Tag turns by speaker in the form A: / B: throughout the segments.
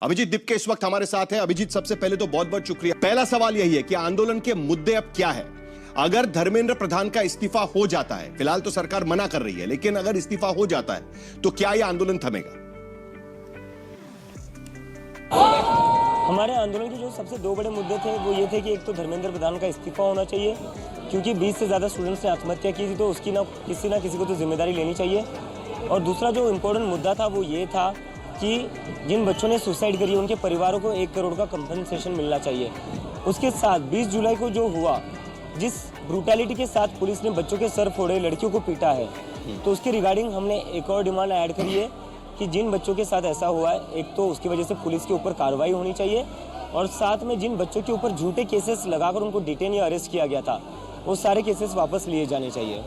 A: अभिजीत दिप के इस वक्त हमारे साथ है। अभिजीत, सबसे पहले तो बहुत बहुत शुक्रिया। पहला सवाल यही है कि आंदोलन के मुद्दे अब क्या है? अगर धर्मेंद्र प्रधान का इस्तीफा हो जाता है, फिलहाल तो सरकार मना कर रही है, लेकिन अगर इस्तीफा हो जाता है तो क्या यह आंदोलन थमेगा?
B: हमारे आंदोलन के जो सबसे दो बड़े मुद्दे थे वो ये थे कि एक तो धर्मेंद्र प्रधान का इस्तीफा होना चाहिए, क्योंकि 20 से ज़्यादा स्टूडेंट्स ने आत्महत्या की थी, तो उसकी ना किसी को तो जिम्मेदारी लेनी चाहिए। और दूसरा जो इम्पोर्टेंट मुद्दा था वो ये था कि जिन बच्चों ने सुसाइड करी उनके परिवारों को 1 करोड़ का कंपनसेशन मिलना चाहिए। उसके साथ 20 जुलाई को जो हुआ, जिस ब्रूटैलिटी के साथ पुलिस ने बच्चों के सर फोड़े, लड़कियों को पीटा है, तो उसके रिगार्डिंग हमने एक और डिमांड ऐड करी है कि जिन बच्चों के साथ ऐसा हुआ है, एक तो उसकी वजह से पुलिस के ऊपर कार्रवाई होनी चाहिए, और साथ में जिन बच्चों के ऊपर झूठे केसेस लगाकर उनको डिटेन या अरेस्ट किया गया था, वो सारे केसेस वापस लिए जाने चाहिए।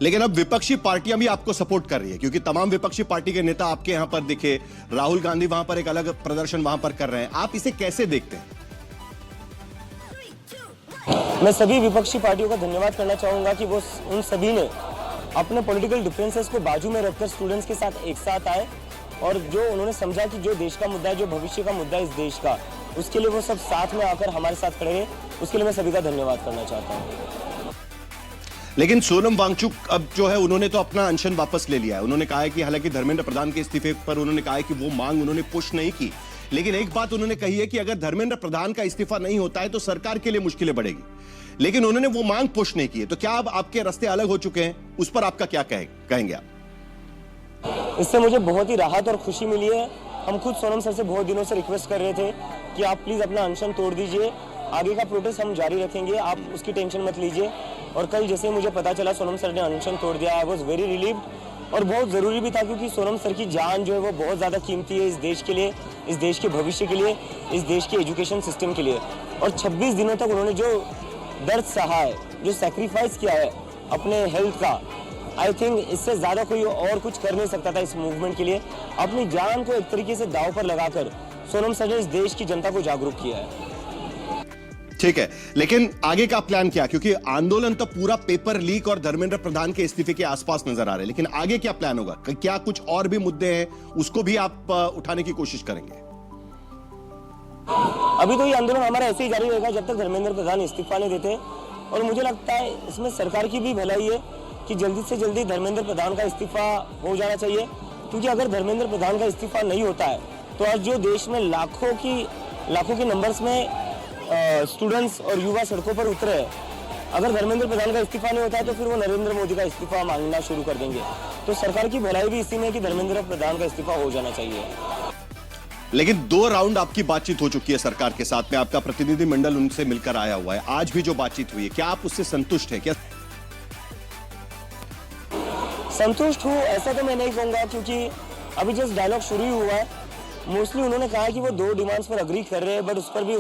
A: लेकिन अब विपक्षी पार्टियां भी आपको सपोर्ट कर रही है, क्योंकि तमाम विपक्षी पार्टी के नेता आपके यहां पर दिखे। राहुल गांधी वहां पर एक अलग प्रदर्शन वहां पर कर रहे हैं, आप इसे कैसे देखते हैं?
B: मैं सभी विपक्षी पार्टियों का धन्यवाद करना चाहूँगा कि वो उन सभी ने अपने पॉलिटिकल डिफरेंसेस को बाजू में रखकर स्टूडेंट्स के साथ एक साथ आए, और जो उन्होंने समझा कि जो देश का मुद्दा है, जो भविष्य का मुद्दा है इस देश का, उसके लिए वो सब साथ में आकर हमारे साथ खड़े हैं। उसके लिए मैं सभी का धन्यवाद करना चाहता हूँ।
A: लेकिन सोनम वांगचुक अब जो है, उन्होंने तो अपना अनशन वापस ले लिया है। उन्होंने कहा है कि हालांकि धर्मेंद्र प्रधान के इस्तीफे पर उन्होंने कहा है कि वो मांग उन्होंने पुश नहीं की, लेकिन एक बात उन्होंने कही है कि अगर धर्मेंद्र प्रधान का इस्तीफा नहीं होता है तो सरकार के लिए मुश्किलें बढ़ेगी, लेकिन उन्होंने वो मांग पुश नहीं की है। तो क्या अब आपके रास्ते अलग हो चुके हैं? उस पर आपका क्या कहेंगे आप?
B: इससे मुझे बहुत ही राहत और खुशी मिली है। हम खुद सोनम सर से बहुत दिनों से रिक्वेस्ट कर रहे थे कि आप प्लीज अपना अनशन तोड़ दीजिए, आगे का प्रोटेस्ट हम जारी रखेंगे, आप उसकी टेंशन मत लीजिए। और कल जैसे मुझे पता चला सोनम सर ने अनशन तोड़ दिया, आई वॉज वेरी रिलीव्ड। और बहुत ज़रूरी भी था, क्योंकि सोनम सर की जान जो है वो बहुत ज़्यादा कीमती है इस देश के लिए, इस देश के भविष्य के लिए, इस देश के एजुकेशन सिस्टम के लिए। और 26 दिनों तक उन्होंने जो दर्द सहा है, जो सेक्रीफाइस किया है अपने हेल्थ का, आई थिंक इससे ज़्यादा कोई और कुछ कर नहीं सकता था इस मूवमेंट के लिए। अपनी जान को एक तरीके से दांव पर लगाकर सोनम सर ने इस देश की जनता को जागरूक किया है।
A: ठीक है, लेकिन आगे का प्लान क्या? क्योंकि आंदोलन तो पूरा पेपर लीक और धर्मेंद्र प्रधान के इस्तीफे के आसपास नजर आ रहे हैं, लेकिन आगे क्या प्लान होगा? क्या कुछ और भी मुद्दे हैं, उसको भी आप उठाने की कोशिश करेंगे?
B: अभी तो ये आंदोलन हमारा ऐसे ही जारी रहेगा जब तक धर्मेंद्र प्रधान इस्तीफा नहीं देते। और मुझे लगता है इसमें सरकार की भी भलाई है कि जल्दी से जल्दी धर्मेंद्र प्रधान का इस्तीफा हो जाना चाहिए, क्योंकि अगर धर्मेंद्र प्रधान का इस्तीफा नहीं होता है तो आज जो देश में लाखों की नंबर्स में स्टूडेंट्स और युवा सड़कों पर उतरे हैं, अगर धर्मेंद्र प्रधान का इस्तीफा नहीं होता है तो फिर वो नरेंद्र मोदी का इस्तीफा मांगना शुरू कर देंगे। तो सरकार की भलाई भी इसी में है कि धर्मेंद्र प्रधान का इस्तीफा हो जाना चाहिए।
A: लेकिन 2 राउंड आपकी बातचीत हो चुकी है सरकार के साथ में, आपका प्रतिनिधिमंडल उनसे मिलकर आया हुआ है, आज भी जो बातचीत हुई है, क्या आप उससे संतुष्ट हैं? क्या
B: संतुष्ट हूँ ऐसा तो मैं नहीं कहूँगा, क्योंकि अभी जस्ट डायलॉग शुरू ही हुआ है। मोस्टली उन्होंने कहा कि वो 2 डिमांड्स पर अग्री कर रहे हैं, बट उस पर भी